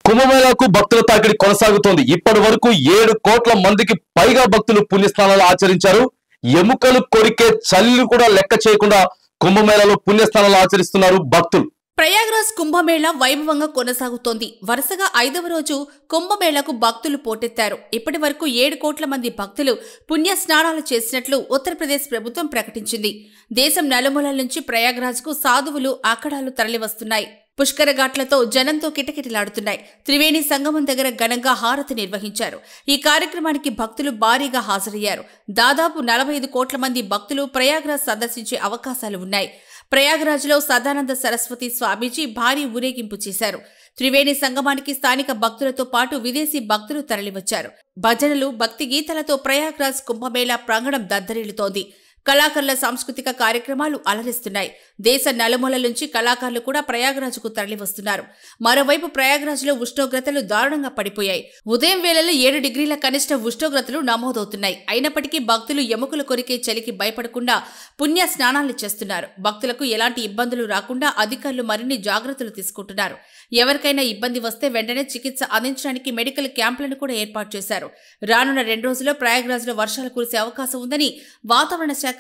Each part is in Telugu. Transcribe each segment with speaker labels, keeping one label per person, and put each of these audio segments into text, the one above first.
Speaker 1: కుంభమేళాకు భక్తుల తాకిడి కొనసాగుతోంది. ఇప్పటి వరకు 7 కోట్ల మందికి పైగా భక్తులు పుణ్యస్నానాలు ఆచరించారు. ఎముకలు కొరికే చలిని కూడా లెక్క చేయకుండా కుంభమేళాలో పుణ్యస్నానాలు ఆచరిస్తున్నారు భక్తులు.
Speaker 2: ప్రయాగ్రాజ్ కుంభమేళా వైభవంగా కొనసాగుతోంది. వరుసగా 5వ రోజు కుంభమేళాకు భక్తులు పోటెత్తారు. ఇప్పటి వరకు 7 కోట్ల మంది భక్తులు పుణ్య స్నానాలు చేసినట్లు ఉత్తరప్రదేశ్ ప్రభుత్వం ప్రకటించింది. దేశం నలుమూలల నుంచి ప్రయాగ్రాజ్కు సాధువులు ఆఖడాలు తరలివస్తున్నాయి. పుష్కర ఘాట్లతో జనంతో కిటకిటలాడుతున్నాయి. త్రివేణి సంగమం దగ్గర ఘనంగా హారతి నిర్వహించారు. ఈ కార్యక్రమానికి భక్తులు భారీగా హాజరయ్యారు. దాదాపు 45 కోట్ల మంది భక్తులు ప్రయాగ్రాజ్ సందర్శించే అవకాశాలు ఉన్నాయి. ప్రయాగ్రాజ్లో సదానంద సరస్వతి స్వామీజీ భారీ ఊరేగింపు చేశారు. త్రివేణి సంగమానికి స్థానిక భక్తులతో పాటు విదేశీ భక్తులు తరలివచ్చారు. భజనలు, భక్తి గీతాలతో ప్రయాగ్రాజ్ కుంభమేళా ప్రాంగణం దద్దరిల్లుతోంది. కళాకారుల సాంస్కృతిక కార్యక్రమాలు అలరిస్తున్నాయి. దేశ నలుమూలల నుంచి కళాకారులు కూడా ప్రయాగ్రాజ్కు తరలివస్తున్నారు. మరోవైపు ప్రయాగ్రాజ్లో ఉష్ణోగ్రతలు దారుణంగా పడిపోయాయి. ఉదయం వేళలో 7 డిగ్రీల కనిష్ట ఉష్ణోగ్రతలు నమోదవుతున్నాయి. అయినప్పటికీ భక్తులు ఎముకలు కొరికే చలికి భయపడకుండా పుణ్య స్నానాలు చేస్తున్నారు. భక్తులకు ఎలాంటి ఇబ్బందులు రాకుండా అధికారులు మరిన్ని జాగ్రత్తలు తీసుకుంటున్నారు. ఎవరికైనా ఇబ్బంది వస్తే వెంటనే చికిత్స అందించడానికి మెడికల్ క్యాంపులను కూడా ఏర్పాటు చేశారు. రానున్న 2 రోజుల్లో ప్రయాగ్రాజ్లో వర్షాలు కురిసే అవకాశం ఉందని వాతావరణ శాఖ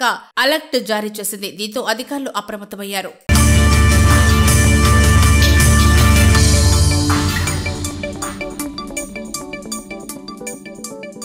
Speaker 2: అలర్ట్ జారీ చేసింది. దీంతో అధికారులు అప్రమత్తమయ్యారు.